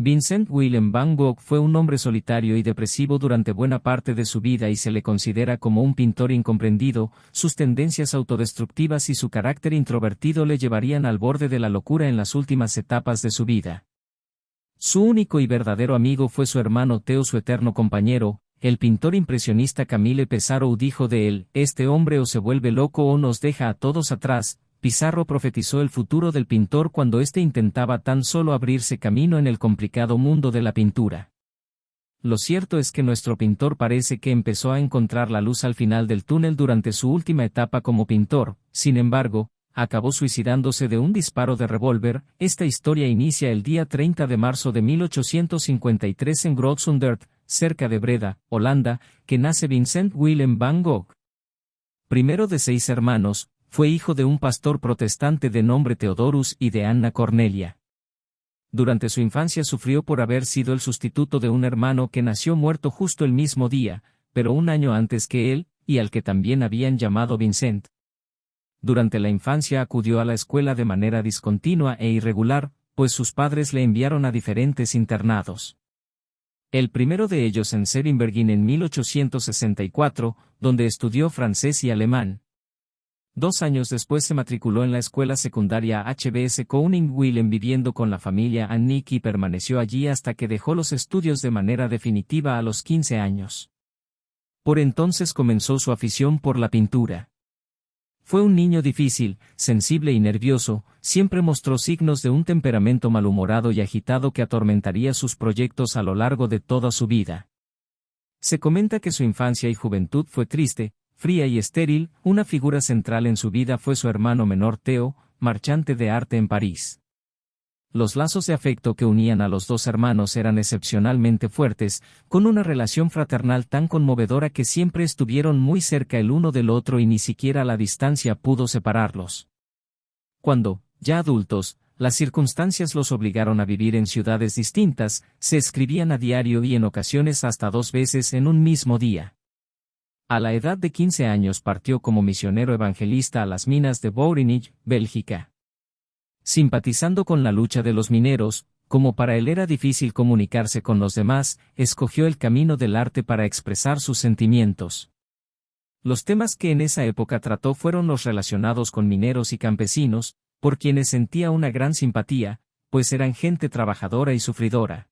Vincent Willem van Gogh fue un hombre solitario y depresivo durante buena parte de su vida y se le considera como un pintor incomprendido. Sus tendencias autodestructivas y su carácter introvertido le llevarían al borde de la locura en las últimas etapas de su vida. Su único y verdadero amigo fue su hermano Theo, su eterno compañero. El pintor impresionista Camille Pissarro dijo de él: "Este hombre o se vuelve loco o nos deja a todos atrás". Pissarro profetizó el futuro del pintor cuando éste intentaba tan solo abrirse camino en el complicado mundo de la pintura. Lo cierto es que nuestro pintor parece que empezó a encontrar la luz al final del túnel durante su última etapa como pintor. Sin embargo, acabó suicidándose de un disparo de revólver. Esta historia inicia el día 30 de marzo de 1853 en Grootsundert, cerca de Breda, Holanda, que nace Vincent Willem van Gogh. Primero de 6 hermanos, fue hijo de un pastor protestante de nombre Theodorus y de Anna Cornelia. Durante su infancia sufrió por haber sido el sustituto de un hermano que nació muerto justo el mismo día, pero un año antes que él, y al que también habían llamado Vincent. Durante la infancia acudió a la escuela de manera discontinua e irregular, pues sus padres le enviaron a diferentes internados. El primero de ellos en Seringbergin en 1864, donde estudió francés y alemán. 2 años después se matriculó en la escuela secundaria HBS Koning Willem viviendo con la familia Annick y permaneció allí hasta que dejó los estudios de manera definitiva a los 15 años. Por entonces comenzó su afición por la pintura. Fue un niño difícil, sensible y nervioso, siempre mostró signos de un temperamento malhumorado y agitado que atormentaría sus proyectos a lo largo de toda su vida. Se comenta que su infancia y juventud fue triste, fría y estéril. Una figura central en su vida fue su hermano menor Theo, marchante de arte en París. Los lazos de afecto que unían a los dos hermanos eran excepcionalmente fuertes, con una relación fraternal tan conmovedora que siempre estuvieron muy cerca el uno del otro y ni siquiera la distancia pudo separarlos. Cuando, ya adultos, las circunstancias los obligaron a vivir en ciudades distintas, se escribían a diario y en ocasiones hasta 2 veces en un mismo día. A la edad de 15 años partió como misionero evangelista a las minas de Bourinich, Bélgica. Simpatizando con la lucha de los mineros, como para él era difícil comunicarse con los demás, escogió el camino del arte para expresar sus sentimientos. Los temas que en esa época trató fueron los relacionados con mineros y campesinos, por quienes sentía una gran simpatía, pues eran gente trabajadora y sufridora.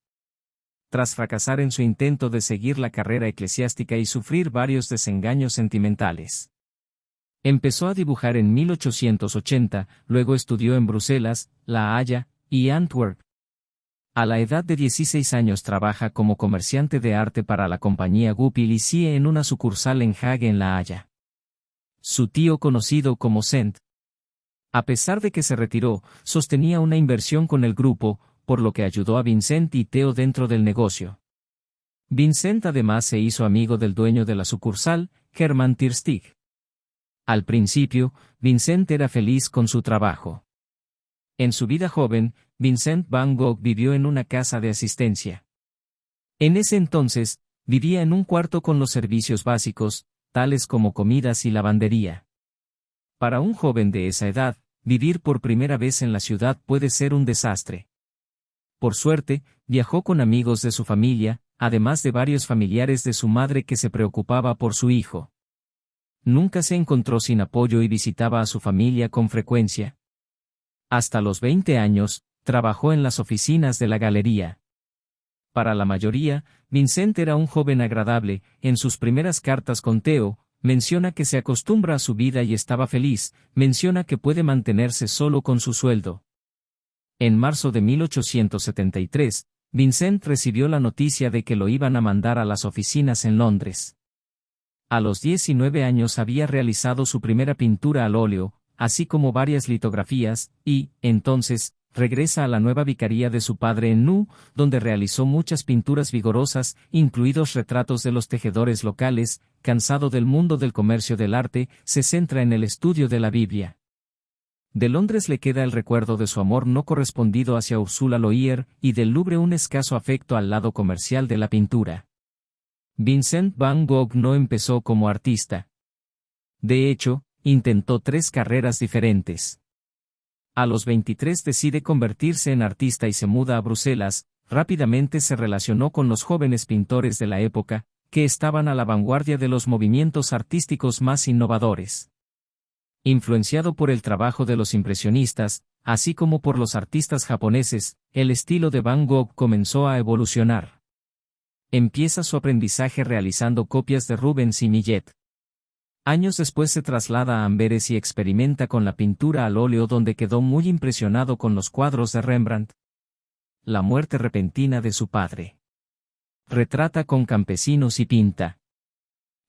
Tras fracasar en su intento de seguir la carrera eclesiástica y sufrir varios desengaños sentimentales, empezó a dibujar en 1880, luego estudió en Bruselas, La Haya, y Antwerp. A la edad de 16 años trabaja como comerciante de arte para la compañía Goupil y Sie en una sucursal en Hague en La Haya. Su tío, conocido como Cent, a pesar de que se retiró, sostenía una inversión con el grupo, por lo que ayudó a Vincent y Theo dentro del negocio. Vincent además se hizo amigo del dueño de la sucursal, Hermann Tierstig. Al principio, Vincent era feliz con su trabajo. En su vida joven, Vincent van Gogh vivió en una casa de asistencia. En ese entonces, vivía en un cuarto con los servicios básicos, tales como comidas y lavandería. Para un joven de esa edad, vivir por primera vez en la ciudad puede ser un desastre. Por suerte, viajó con amigos de su familia, además de varios familiares de su madre que se preocupaba por su hijo. Nunca se encontró sin apoyo y visitaba a su familia con frecuencia. Hasta los 20 años, trabajó en las oficinas de la galería. Para la mayoría, Vincent era un joven agradable. En sus primeras cartas con Theo, menciona que se acostumbra a su vida y estaba feliz, menciona que puede mantenerse solo con su sueldo. En marzo de 1873, Vincent recibió la noticia de que lo iban a mandar a las oficinas en Londres. A los 19 años había realizado su primera pintura al óleo, así como varias litografías, y, entonces, regresa a la nueva vicaría de su padre en Nou, donde realizó muchas pinturas vigorosas, incluidos retratos de los tejedores locales. Cansado del mundo del comercio del arte, se centra en el estudio de la Biblia. De Londres le queda el recuerdo de su amor no correspondido hacia Ursula Loier, y del Louvre un escaso afecto al lado comercial de la pintura. Vincent van Gogh no empezó como artista. De hecho, intentó 3 carreras diferentes. A los 23 decide convertirse en artista y se muda a Bruselas, rápidamente se relacionó con los jóvenes pintores de la época, que estaban a la vanguardia de los movimientos artísticos más innovadores. Influenciado por el trabajo de los impresionistas, así como por los artistas japoneses, el estilo de Van Gogh comenzó a evolucionar. Empieza su aprendizaje realizando copias de Rubens y Millet. Años después se traslada a Amberes y experimenta con la pintura al óleo, donde quedó muy impresionado con los cuadros de Rembrandt. La muerte repentina de su padre. Retrata con campesinos y pinta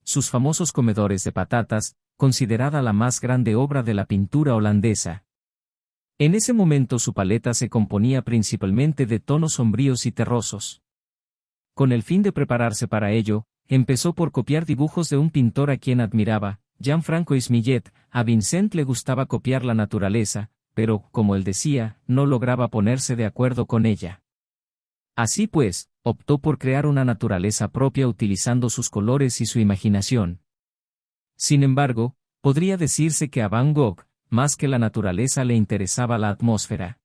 sus famosos comedores de patatas, considerada la más grande obra de la pintura holandesa. En ese momento su paleta se componía principalmente de tonos sombríos y terrosos. Con el fin de prepararse para ello, empezó por copiar dibujos de un pintor a quien admiraba, Jean-François Millet. A Vincent le gustaba copiar la naturaleza, pero, como él decía, no lograba ponerse de acuerdo con ella. Así pues, optó por crear una naturaleza propia utilizando sus colores y su imaginación. Sin embargo, podría decirse que a Van Gogh, más que la naturaleza, le interesaba la atmósfera.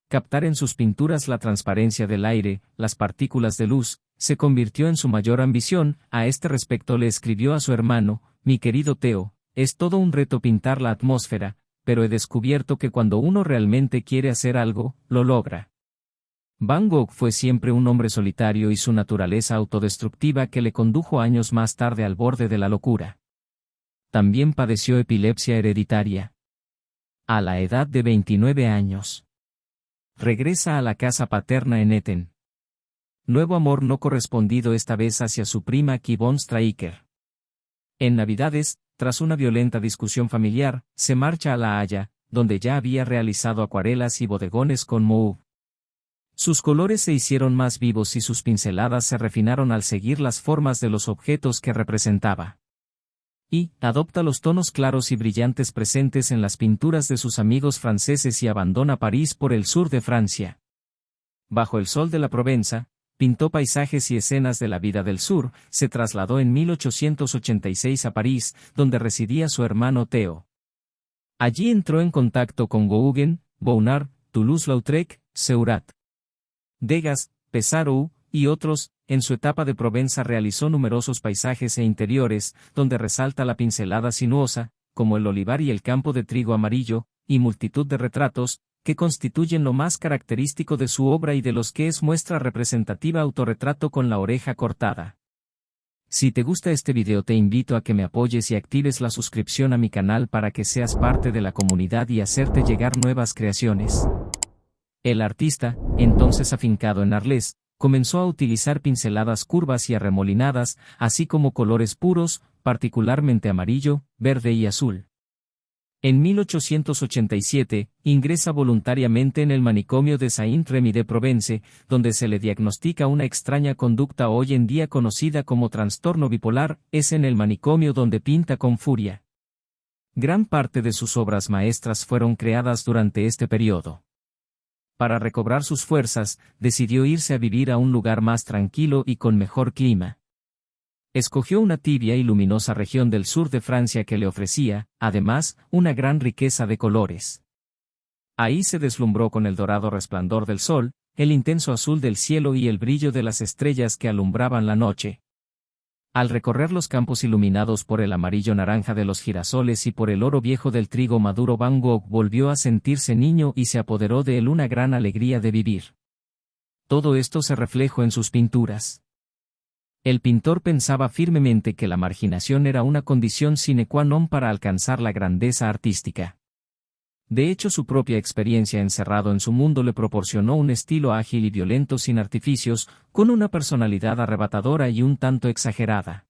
Captar en sus pinturas la transparencia del aire, las partículas de luz, se convirtió en su mayor ambición. A este respecto le escribió a su hermano: mi querido Theo, es todo un reto pintar la atmósfera, pero he descubierto que cuando uno realmente quiere hacer algo, lo logra. Van Gogh fue siempre un hombre solitario y su naturaleza autodestructiva que le condujo años más tarde al borde de la locura. También padeció epilepsia hereditaria. A la edad de 29 años. Regresa a la casa paterna en Etten. Nuevo amor no correspondido, esta vez hacia su prima Yvonne Streicher. En Navidades, tras una violenta discusión familiar, se marcha a La Haya, donde ya había realizado acuarelas y bodegones con Mauve. Sus colores se hicieron más vivos y sus pinceladas se refinaron al seguir las formas de los objetos que representaba. Y adopta los tonos claros y brillantes presentes en las pinturas de sus amigos franceses y abandona París por el sur de Francia. Bajo el sol de la Provenza, pintó paisajes y escenas de la vida del sur. Se trasladó en 1886 a París, donde residía su hermano Theo. Allí entró en contacto con Gauguin, Bonnard, Toulouse-Lautrec, Seurat, Degas, Pissarro y otros. En su etapa de Provenza realizó numerosos paisajes e interiores, donde resalta la pincelada sinuosa, como el olivar y el campo de trigo amarillo, y multitud de retratos, que constituyen lo más característico de su obra y de los que es muestra representativa autorretrato con la oreja cortada. Si te gusta este video, te invito a que me apoyes y actives la suscripción a mi canal para que seas parte de la comunidad y hacerte llegar nuevas creaciones. El artista, entonces afincado en Arles, comenzó a utilizar pinceladas curvas y arremolinadas, así como colores puros, particularmente amarillo, verde y azul. En 1887, ingresa voluntariamente en el manicomio de Saint-Rémy-de-Provence, donde se le diagnostica una extraña conducta hoy en día conocida como trastorno bipolar. Es en el manicomio donde pinta con furia. Gran parte de sus obras maestras fueron creadas durante este periodo. Para recobrar sus fuerzas, decidió irse a vivir a un lugar más tranquilo y con mejor clima. Escogió una tibia y luminosa región del sur de Francia que le ofrecía, además, una gran riqueza de colores. Ahí se deslumbró con el dorado resplandor del sol, el intenso azul del cielo y el brillo de las estrellas que alumbraban la noche. Al recorrer los campos iluminados por el amarillo naranja de los girasoles y por el oro viejo del trigo maduro, Van Gogh volvió a sentirse niño y se apoderó de él una gran alegría de vivir. Todo esto se reflejó en sus pinturas. El pintor pensaba firmemente que la marginación era una condición sine qua non para alcanzar la grandeza artística. De hecho, su propia experiencia encerrado en su mundo le proporcionó un estilo ágil y violento sin artificios, con una personalidad arrebatadora y un tanto exagerada.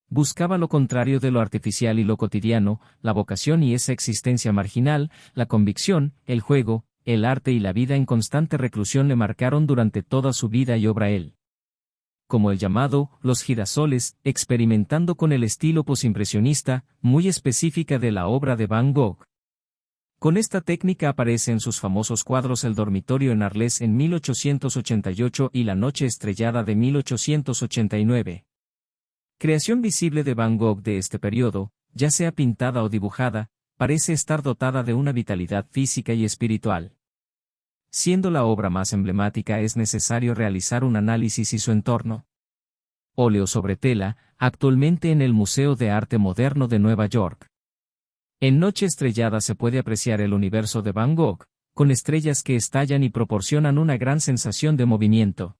Buscaba lo contrario de lo artificial y lo cotidiano, la vocación y esa existencia marginal, la convicción, el juego, el arte y la vida en constante reclusión le marcaron durante toda su vida y obra. Él, como el llamado Los Girasoles, experimentando con el estilo posimpresionista, muy específica de la obra de Van Gogh. Con esta técnica aparece en sus famosos cuadros El dormitorio en Arles en 1888 y La noche estrellada de 1889. Creación visible de Van Gogh de este periodo, ya sea pintada o dibujada, parece estar dotada de una vitalidad física y espiritual. Siendo la obra más emblemática es necesario realizar un análisis y su entorno. Óleo sobre tela, actualmente en el Museo de Arte Moderno de Nueva York. En Noche Estrellada se puede apreciar el universo de Van Gogh, con estrellas que estallan y proporcionan una gran sensación de movimiento.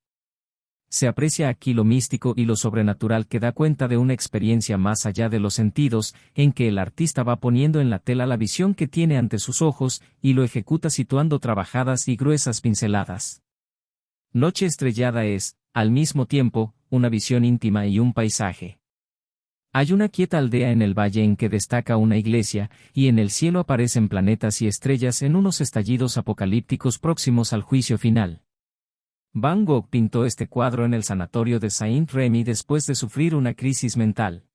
Se aprecia aquí lo místico y lo sobrenatural que da cuenta de una experiencia más allá de los sentidos, en que el artista va poniendo en la tela la visión que tiene ante sus ojos, y lo ejecuta situando trabajadas y gruesas pinceladas. Noche Estrellada es, al mismo tiempo, una visión íntima y un paisaje. Hay una quieta aldea en el valle en que destaca una iglesia, y en el cielo aparecen planetas y estrellas en unos estallidos apocalípticos próximos al juicio final. Van Gogh pintó este cuadro en el sanatorio de Saint-Rémy después de sufrir una crisis mental.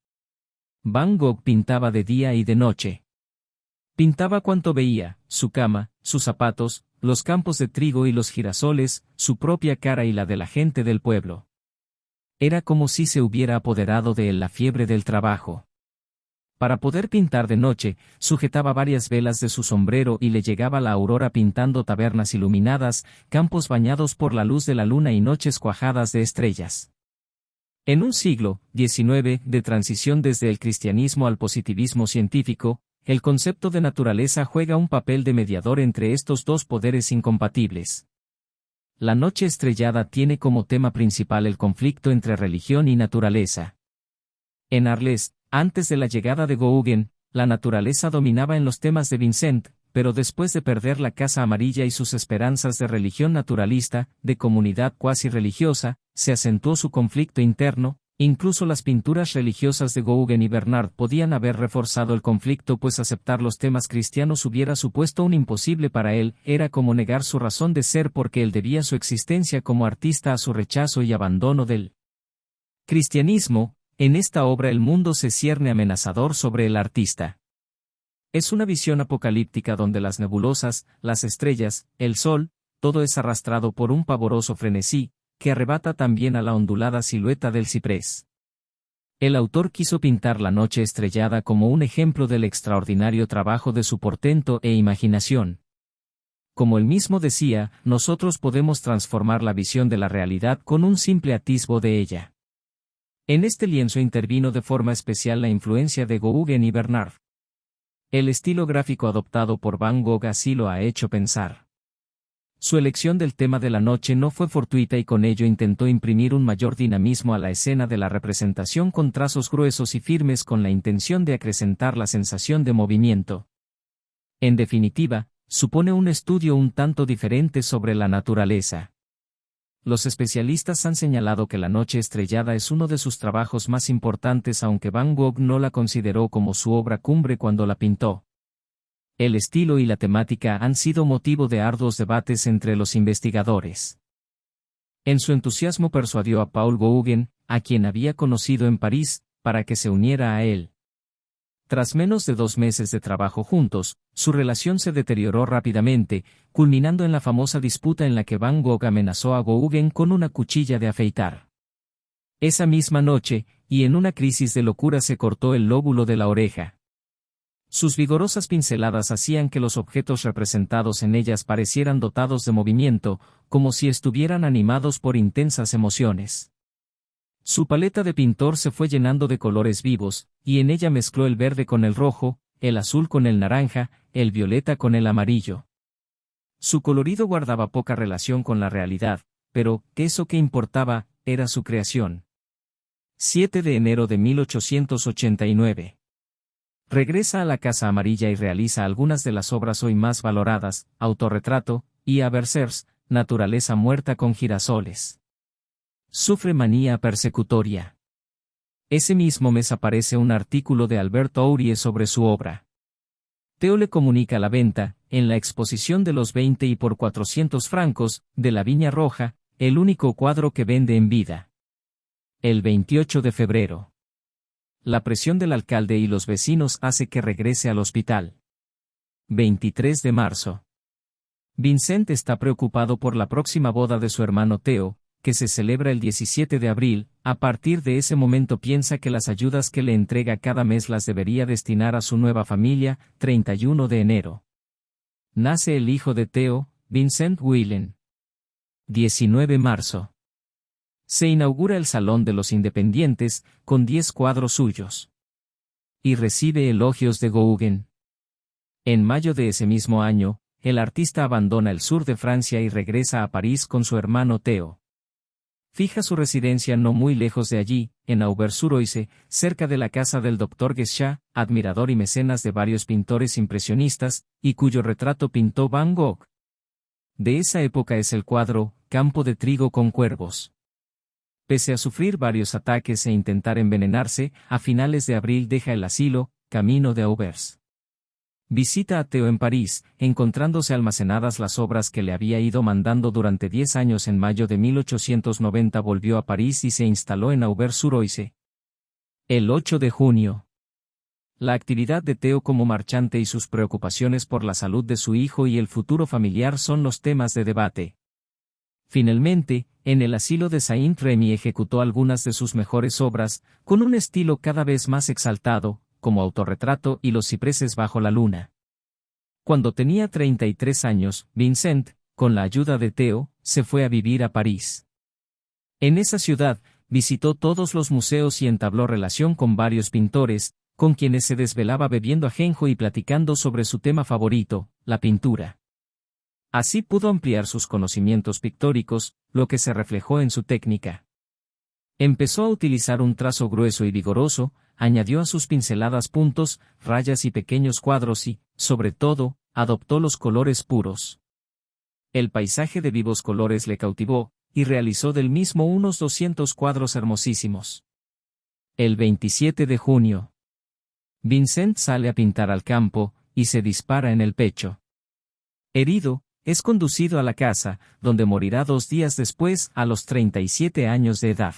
Van Gogh pintaba de día y de noche. Pintaba cuanto veía: su cama, sus zapatos, los campos de trigo y los girasoles, su propia cara y la de la gente del pueblo. Era como si se hubiera apoderado de él la fiebre del trabajo. Para poder pintar de noche, sujetaba varias velas de su sombrero y le llegaba la aurora pintando tabernas iluminadas, campos bañados por la luz de la luna y noches cuajadas de estrellas. En un siglo XIX de transición desde el cristianismo al positivismo científico, el concepto de naturaleza juega un papel de mediador entre estos dos poderes incompatibles. La Noche Estrellada tiene como tema principal el conflicto entre religión y naturaleza. En Arles, antes de la llegada de Gauguin, la naturaleza dominaba en los temas de Vincent, pero después de perder la Casa Amarilla y sus esperanzas de religión naturalista, de comunidad cuasi religiosa, se acentuó su conflicto interno. Incluso las pinturas religiosas de Gauguin y Bernard podían haber reforzado el conflicto, pues aceptar los temas cristianos hubiera supuesto un imposible para él, era como negar su razón de ser porque él debía su existencia como artista a su rechazo y abandono del cristianismo. En esta obra el mundo se cierne amenazador sobre el artista. Es una visión apocalíptica donde las nebulosas, las estrellas, el sol, todo es arrastrado por un pavoroso frenesí, que arrebata también a la ondulada silueta del ciprés. El autor quiso pintar la Noche Estrellada como un ejemplo del extraordinario trabajo de su portento e imaginación. Como él mismo decía, nosotros podemos transformar la visión de la realidad con un simple atisbo de ella. En este lienzo intervino de forma especial la influencia de Gauguin y Bernard. El estilo gráfico adoptado por Van Gogh así lo ha hecho pensar. Su elección del tema de la noche no fue fortuita y con ello intentó imprimir un mayor dinamismo a la escena de la representación con trazos gruesos y firmes con la intención de acrecentar la sensación de movimiento. En definitiva, supone un estudio un tanto diferente sobre la naturaleza. Los especialistas han señalado que La Noche Estrellada es uno de sus trabajos más importantes, aunque Van Gogh no la consideró como su obra cumbre cuando la pintó. El estilo y la temática han sido motivo de arduos debates entre los investigadores. En su entusiasmo persuadió a Paul Gauguin, a quien había conocido en París, para que se uniera a él. Tras menos de 2 meses de trabajo juntos, su relación se deterioró rápidamente, culminando en la famosa disputa en la que Van Gogh amenazó a Gauguin con una cuchilla de afeitar. Esa misma noche, y en una crisis de locura, se cortó el lóbulo de la oreja. Sus vigorosas pinceladas hacían que los objetos representados en ellas parecieran dotados de movimiento, como si estuvieran animados por intensas emociones. Su paleta de pintor se fue llenando de colores vivos, y en ella mezcló el verde con el rojo, el azul con el naranja, el violeta con el amarillo. Su colorido guardaba poca relación con la realidad, pero, ¿eso qué importaba? Era su creación. 7 de enero de 1889. Regresa a la Casa Amarilla y realiza algunas de las obras hoy más valoradas: Autorretrato y Berserks, Naturaleza muerta con girasoles. Sufre manía persecutoria. Ese mismo mes aparece un artículo de Albert Aurie sobre su obra. Theo le comunica la venta, en la exposición de los 20 y por 400 francos, de la Viña Roja, el único cuadro que vende en vida. El 28 de febrero. La presión del alcalde y los vecinos hace que regrese al hospital. 23 de marzo. Vincent está preocupado por la próxima boda de su hermano Theo, que se celebra el 17 de abril, a partir de ese momento piensa que las ayudas que le entrega cada mes las debería destinar a su nueva familia. 31 de enero. Nace el hijo de Theo, Vincent Whelan. 19 marzo. Se inaugura el Salón de los Independientes, con 10 cuadros suyos. Y recibe elogios de Gauguin. En mayo de ese mismo año, el artista abandona el sur de Francia y regresa a París con su hermano Theo. Fija su residencia no muy lejos de allí, en Auvers-sur-Oise, cerca de la casa del Dr. Guéchat, admirador y mecenas de varios pintores impresionistas, y cuyo retrato pintó Van Gogh. De esa época es el cuadro, Campo de trigo con cuervos. Pese a sufrir varios ataques e intentar envenenarse, a finales de abril deja el asilo, camino de Auvers. Visita a Theo en París, encontrándose almacenadas las obras que le había ido mandando durante 10 años. En mayo de 1890 volvió a París y se instaló en Auvers-sur-Oise. El 8 de junio. La actividad de Theo como marchante y sus preocupaciones por la salud de su hijo y el futuro familiar son los temas de debate. Finalmente, en el asilo de Saint-Rémy ejecutó algunas de sus mejores obras, con un estilo cada vez más exaltado, como Autorretrato y Los cipreses bajo la luna. Cuando tenía 33 años, Vincent, con la ayuda de Theo, se fue a vivir a París. En esa ciudad, visitó todos los museos y entabló relación con varios pintores, con quienes se desvelaba bebiendo ajenjo y platicando sobre su tema favorito, la pintura. Así pudo ampliar sus conocimientos pictóricos, lo que se reflejó en su técnica. Empezó a utilizar un trazo grueso y vigoroso, añadió a sus pinceladas puntos, rayas y pequeños cuadros y, sobre todo, adoptó los colores puros. El paisaje de vivos colores le cautivó, y realizó del mismo unos 200 cuadros hermosísimos. El 27 de junio. Vincent sale a pintar al campo, y se dispara en el pecho. Herido, es conducido a la casa, donde morirá 2 días después, a los 37 años de edad.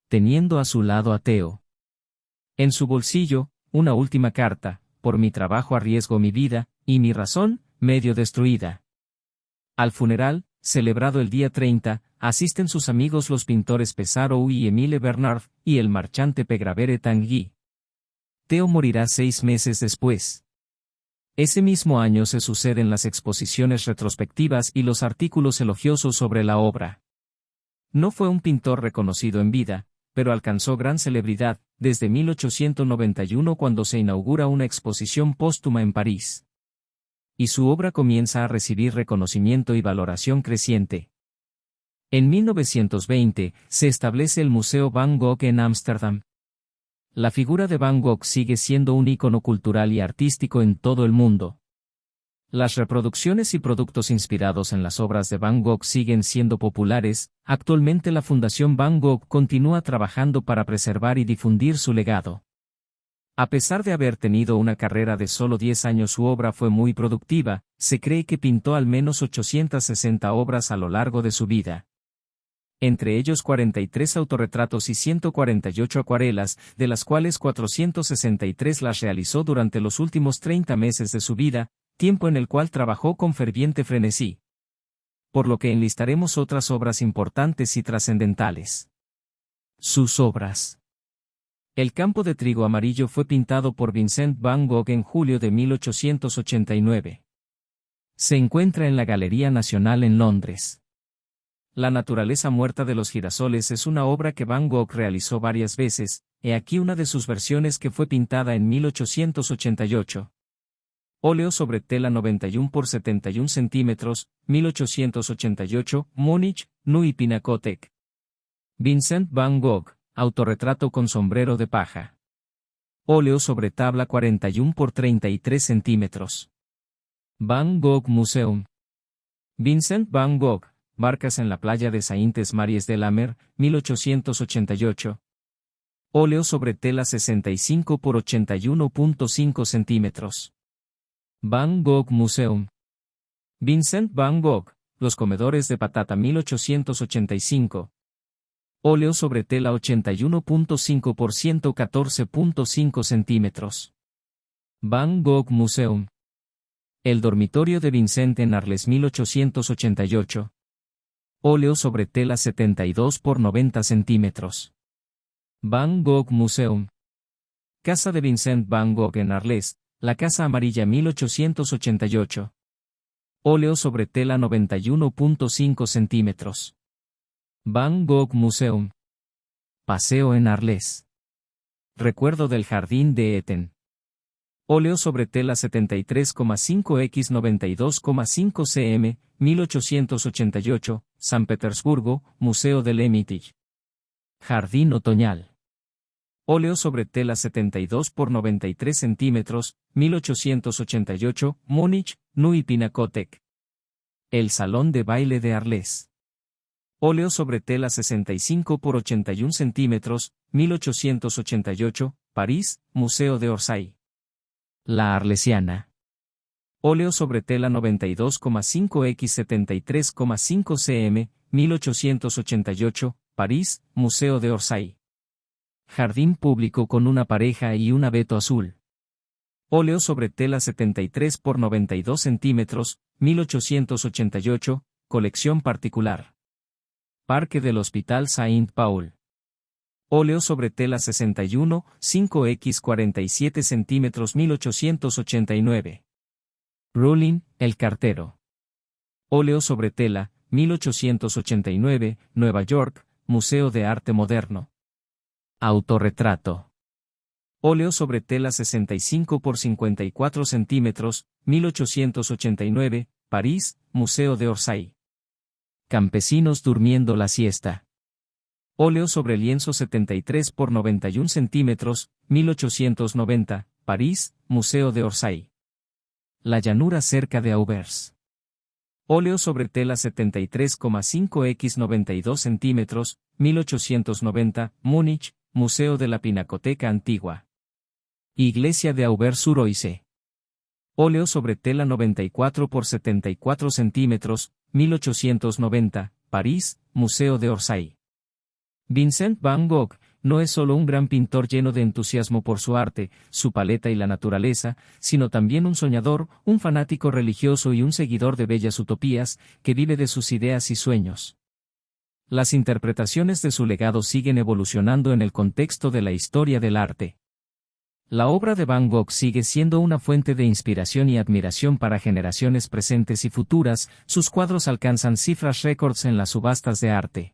Teniendo a su lado a Theo. En su bolsillo, una última carta: por mi trabajo arriesgo mi vida, y mi razón, medio destruida. Al funeral, celebrado el día 30, asisten sus amigos los pintores Pesaro y Émile Bernard, y el marchante Pegravere Tanguy. Theo morirá 6 meses después. Ese mismo año se suceden las exposiciones retrospectivas y los artículos elogiosos sobre la obra. No fue un pintor reconocido en vida, pero alcanzó gran celebridad, desde 1891 cuando se inaugura una exposición póstuma en París. Y su obra comienza a recibir reconocimiento y valoración creciente. En 1920, se establece el Museo Van Gogh en Ámsterdam. La figura de Van Gogh sigue siendo un ícono cultural y artístico en todo el mundo. Las reproducciones y productos inspirados en las obras de Van Gogh siguen siendo populares. Actualmente la Fundación Van Gogh continúa trabajando para preservar y difundir su legado. A pesar de haber tenido una carrera de solo 10 años, su obra fue muy productiva. Se cree que pintó al menos 860 obras a lo largo de su vida. Entre ellos 43 autorretratos y 148 acuarelas, de las cuales 463 las realizó durante los últimos 30 meses de su vida, tiempo en el cual trabajó con ferviente frenesí. Por lo que enlistaremos otras obras importantes y trascendentales. Sus obras. El campo de trigo amarillo fue pintado por Vincent Van Gogh en julio de 1889. Se encuentra en la Galería Nacional en Londres. La naturaleza muerta de los girasoles es una obra que Van Gogh realizó varias veces. He aquí una de sus versiones que fue pintada en 1888. Óleo sobre tela 91 por 71 centímetros, 1888, Múnich, Neue Pinakothek. Vincent Van Gogh, autorretrato con sombrero de paja. Óleo sobre tabla 41 por 33 centímetros. Van Gogh Museum. Vincent Van Gogh, Barcas en la playa de Saintes-Maries-de-la-Mer, 1888. Óleo sobre tela 65 por 81.5 centímetros. Van Gogh Museum. Vincent Van Gogh, Los comedores de patata, 1885. Óleo sobre tela 81.5 por 114.5 centímetros. Van Gogh Museum. El dormitorio de Vincent en Arles, 1888. Óleo sobre tela 72 por 90 centímetros. Van Gogh Museum. Casa de Vincent Van Gogh en Arles, la Casa Amarilla, 1888. Óleo sobre tela 91.5 centímetros. Van Gogh Museum. Paseo en Arles. Recuerdo del jardín de Eden. Óleo sobre tela 73,5 x 92,5 cm, 1888, San Petersburgo, Museo del Hermitage. Jardín otoñal. Óleo sobre tela 72 por 93 centímetros, 1888, Múnich, Neue Pinakothek. El Salón de Baile de Arles. Óleo sobre tela 65 por 81 centímetros, 1888, París, Museo de Orsay. La Arlesiana. Óleo sobre tela 92,5 x 73,5 cm, 1888, París, Museo de Orsay. Jardín público con una pareja y un abeto azul. Óleo sobre tela 73 por 92 centímetros, 1888, colección particular. Parque del Hospital Saint-Paul. Óleo sobre tela 61, 5 x 47 centímetros 1889. Rowling, el cartero. Óleo sobre tela, 1889, Nueva York, Museo de Arte Moderno. Autorretrato. Óleo sobre tela 65 por 54 centímetros, 1889, París, Museo de Orsay. Campesinos durmiendo la siesta. Óleo sobre lienzo 73 por 91 centímetros, 1890, París, Museo de Orsay. La llanura cerca de Auvers. Óleo sobre tela 73,5 x 92 centímetros, 1890, Múnich, Museo de la Pinacoteca Antigua. Iglesia de Auvers-sur-Oise. Óleo sobre tela 94 por 74 centímetros, 1890, París, Museo de Orsay. Vincent van Gogh no es solo un gran pintor lleno de entusiasmo por su arte, su paleta y la naturaleza, sino también un soñador, un fanático religioso y un seguidor de bellas utopías, que vive de sus ideas y sueños. Las interpretaciones de su legado siguen evolucionando en el contexto de la historia del arte. La obra de Van Gogh sigue siendo una fuente de inspiración y admiración para generaciones presentes y futuras, sus cuadros alcanzan cifras récords en las subastas de arte.